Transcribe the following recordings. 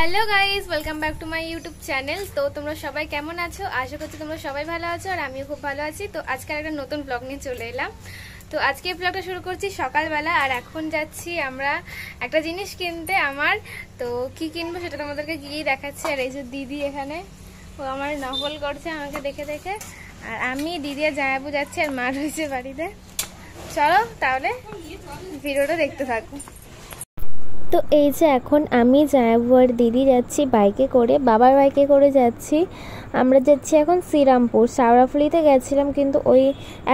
Hello guys welcome back to my YouTube channel. तो तुम्हारा सबाई केमन आछो? आशा करছি তোমরা সবাই ভালো আছো আর আমিও খুব ভালো আছি। তো আজকে একটা নতুন ব্লগ নিয়ে চলে এলাম। তো আজকে ব্লগটা শুরু করছি সকালবেলা আর এখন যাচ্ছি আমরা একটা জিনিস কিনতে। আমার তো কি কিনবো সেটা তোমাদেরকে গিয়েই দেখাচ্ছি। আর এই যে দিদি এখানে ও আমার নকল করছে আমাকে দেখে দেখে, আর আমি দিদি আর জামাইবু যাচ্ছি আর মা রয়েছে বাড়িতে। চলো তাহলে ভিডিওটা দেখতে থাকো। তো এই যে এখন আমি জামাইবু আর দিদি যাচ্ছি বাইকে করে, বাবার বাইকে করে যাচ্ছি। আমরা যাচ্ছি এখন শ্রীরামপুর। শাওড়াফুলিতে গেছিলাম কিন্তু ওই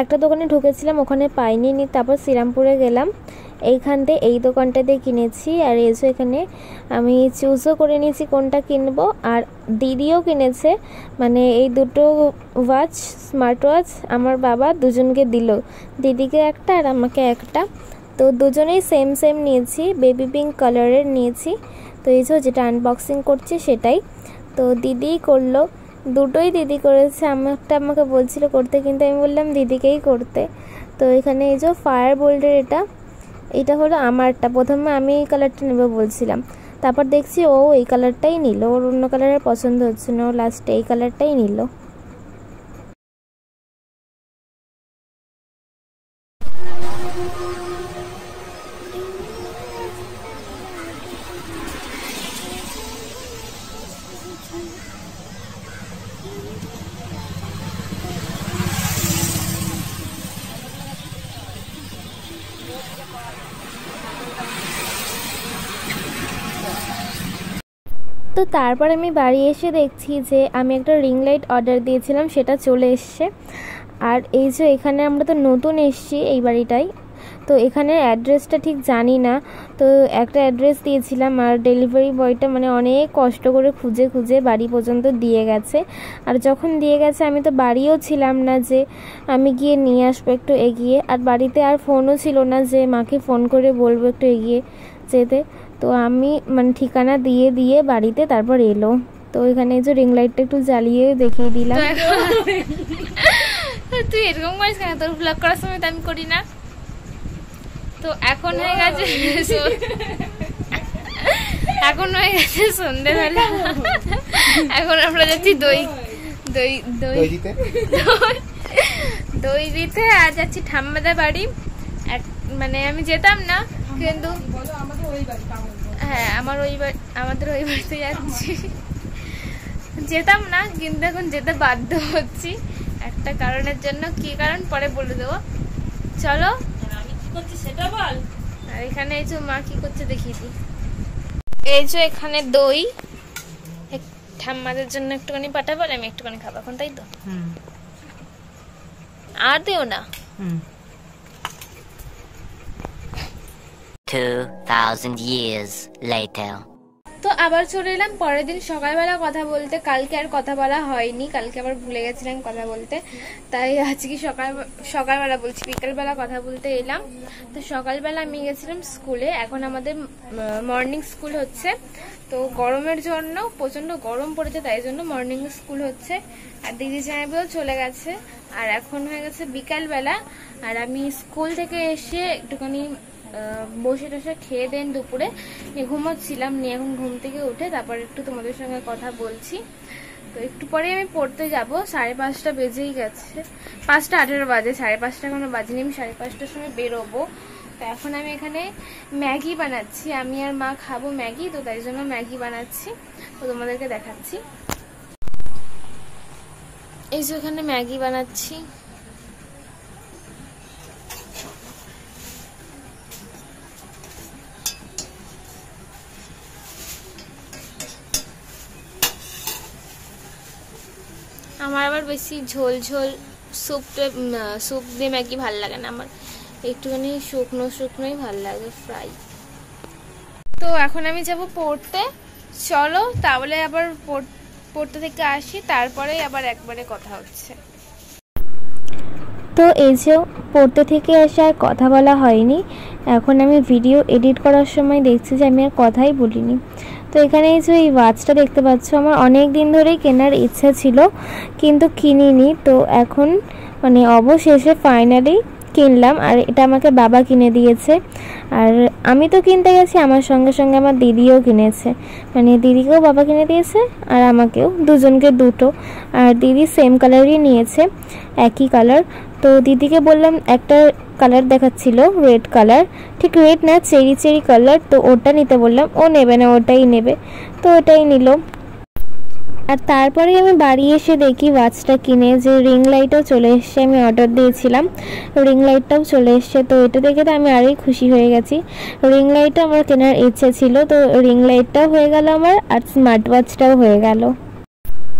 একটা দোকানে ঢুকেছিলাম, ওখানে পাইনি, তারপর শ্রীরামপুরে গেলাম। এইখানতে এই দোকানটাতে কিনেছি। আর এই যে এখানে আমি চুজও করে নিয়েছি কোনটা কিনবো, আর দিদিও কিনেছে। মানে এই দুটো ওয়াচ, স্মার্ট ওয়াচ আমার বাবা দুজনকে দিল, দিদিকে একটা আর আমাকে একটা। তো দুজনেই সেম সেম নিয়েছি, বেবি পিঙ্ক কালারের নিয়েছি। তো এই যে যেটা আনবক্সিং করছি সেটাই তো দিদিই করলো, দুটোই দিদি করেছে। একটা আমাকে বলছিল করতে, কিন্তু আমি বললাম দিদিকেই করতে। তো এখানে এই যে ফায়ার বোল্টের এটা হলো আমারটা। প্রথমে আমি এই কালারটা নেবো বলছিলাম, তারপর দেখছি ও এই কালারটাই নিল, ওর অন্য কালারের পছন্দ হচ্ছে না, ও লাস্টে এই কালারটাই নিল। তো তারপর আমি বাড়ি এসে দেখছি যে আমি একটা রিং লাইট অর্ডার দিয়েছিলাম, সেটা চলে এসছে। আর এই যে এখানে আমরা তো নতুন এসেছি এই বাড়িটাই, তো এখানের অ্যাড্রেসটা ঠিক জানি না। তো একটা অ্যাড্রেস দিয়েছিলাম আর ডেলিভারি বয়টা মানে অনেক কষ্ট করে খুঁজে খুঁজে বাড়ি পর্যন্ত দিয়ে গেছে। আর যখন দিয়ে গেছে আমি তো বাড়িও ছিলাম না যে আমি গিয়ে নিয়ে আসবো একটু এগিয়ে, আর বাড়িতে আর ফোনও ছিল না যে মাকে ফোন করে বলবো একটু এগিয়ে যেতে। তো আমি মানে ঠিকানা দিয়ে দিয়ে বাড়িতে তারপর এলো। তো এখানে যে রিং লাইটটা একটু জ্বালিয়ে দেখিয়ে দিলাম। তুই এরকম করিস কেন? তোর ব্লগ করার সময় তো আমি করি না। তো এখন হয়ে গেছে সন্ধ্যেবেলা। এখন আমরা যাচ্ছি দই দই দই দই দিতে, আর যাচ্ছি ঠাম্মাদের বাড়ি। মানে আমি যেতাম না কিন্তু হ্যাঁ আমাদের ওই বাড়িতে যাচ্ছি, যেতাম না কিন্তু এখন যেতে বাধ্য হচ্ছি একটা কারণের জন্য। কি কারণ পরে বলে দেবো, চলো। সেটা বল। আর এখানে এই যে মা কি করছে দেখিয়ে দিই। এই যে এখানে দই ঠাম্মাদের জন্য একটুখানি পাঠাবো, আমি একটুখানি খাবো এখন, তাই তো? আর দিও না। 2000 years later. তো আবার চলে এলাম পরের দিন সকালবেলা কথা বলতে। কালকে আর কথা বলা হয়নি, কালকে আবার ভুলে গেছিলাম কথা বলতে, তাই আজকে সকালবেলা বলছি বিকালবেলা কথা বলতে এলাম। তো সকালবেলা আমি গেছিলাম স্কুলে, এখন আমাদের মর্নিং স্কুল হচ্ছে। তো গরমের জন্য প্রচন্ড গরম পড়েছে, তাই জন্য মর্নিং স্কুল হচ্ছে। আর দিদি জামাইবাবু চলে গেছে, আর এখন হয়ে গেছে বিকালবেলা। আর আমি স্কুল থেকে এসে একটুখানি বসে টসে খেয়ে দেন দুপুরে ঘুমোচ্ছিলাম, নিয়ে এখন ঘুম থেকে উঠে তারপর একটু তোমাদের সঙ্গে কথা বলছি। তো একটু পরে আমি পড়তে যাব, 5:30 বেজেই গেছে, 5:18 বাজে, 5:30 এখনো বাজেনি। আমি 5:30টার সময় বেরোবো। তো এখন আমি এখানে ম্যাগি বানাচ্ছি, আমি আর মা খাবো ম্যাগি, তো তাই জন্য ম্যাগি বানাচ্ছি। তো তোমাদেরকে দেখাচ্ছি। এই যে এখানে ম্যাগি বানাচ্ছি। আমার আবার বেশি ঝোল ঝোল স্যুপ দিয়ে ম্যাগি ভাল লাগে না, আমার একটুখানি শুকনো শুকনোই ভালো লাগে ফ্রাই। তো এখন আমি যাব পড়তে, চলো তাহলে আবার পড়তে থেকে আসি, তারপরে আবার একবারে কথা হচ্ছে। তো এই যে পড়তে থেকে এসে আর কথা বলা হয়নি, এখন আমি ভিডিও এডিট করার সময় দেখছি যে আমি আর কথাই বলিনি। তো এখানে এই যে এই ওয়াচটা দেখতে পাচ্ছ, আমার অনেক দিন ধরেই কেনার ইচ্ছা ছিল কিন্তু কিনিনি। তো এখন মানে অবশেষে ফাইনালি কিনলাম, আর এটা আমাকে বাবা কিনে দিয়েছে। আর আমি তো কিনতে গেছি, আমার সঙ্গে সঙ্গে আমার দিদিও কিনেছে, মানে দিদিকেও বাবা কিনে দিয়েছে আর আমাকেও, দুজনকে দুটো। আর দিদি সেম কালারই নিয়েছে, একই কালার। তো দিদিকে বললাম, একটা কালার দেখাচ্ছিল রেড কালার, ঠিক রেড না, চেরি চেরি কালার, তো ওটা নিতে বললাম, ও নেবে না, ওটাই নেবে, তো ওটাই নিল। আর তারপরে আমি বাড়ি এসে দেখি ওয়াচটা কিনে যে রিং লাইটও চলে এসছে, আমি অর্ডার দিয়েছিলাম, রিং লাইটটাও চলে এসছে। তো এটা দেখে তো আমি আরোই খুশি হয়ে গেছি। রিং লাইটটা আমার কেনার ইচ্ছে ছিল, তো রিং লাইটটাও হয়ে গেল আমার, আর স্মার্ট ওয়াচটাও হয়ে গেল।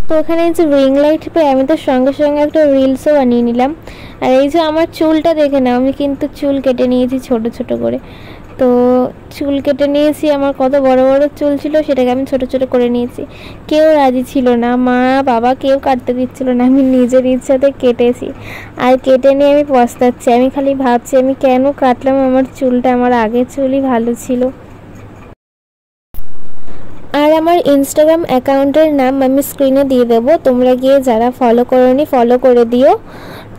তো ওখানে যে রিং লাইট পেয়ে আমি তো সঙ্গে সঙ্গে একটা রিলসও বানিয়ে নিলাম। আর এই যে আমার চুলটা দেখে নাও, আমি কিন্তু চুল কেটে নিয়েছি ছোট ছোট করে। তো চুল কেটে নিয়েছি, আমার কত বড় বড় চুল ছিল সেটাকে আমি ছোট ছোট করে নিয়েছি। কেউ রাজি ছিল না, মা বাবা কেউ কাটতে দিচ্ছিল না, আমি নিজের ইচ্ছাতে কেটেছি। আর কেটে নিয়ে আমি পস্তাচ্ছি, আমি খালি ভাবছি আমি কেন কাটলাম আমার চুলটা, আমার আগের চুলই ভালো ছিল। আর আমার ইনস্টাগ্রাম অ্যাকাউন্টের নাম আমি স্ক্রিনে দিয়ে দেবো, তোমরা গিয়ে যারা ফলো করোনি ফলো করে দিও।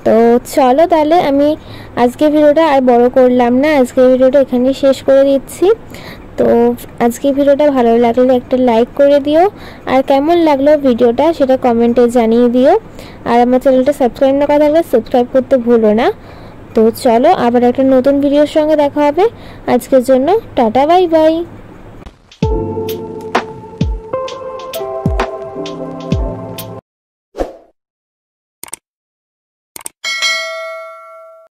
তো চলো তাহলে আমি আজকে ভিডিওটা আর বড় করলাম না, আজকে ভিডিওটা এখানেই শেষ করে দিচ্ছি। তো আজকে ভিডিওটা ভালো লাগলে একটা লাইক করে দিও, আর কেমন লাগলো ভিডিওটা সেটা কমেন্টে জানিয়ে দিও। আর আমার চ্যানেলটা সাবস্ক্রাইব না করা থাকলে সাবস্ক্রাইব করতে ভুলো না। তো চলো আবার একটা নতুন ভিডিওর সঙ্গে দেখা হবে, আজকের জন্য টাটা বাই বাই।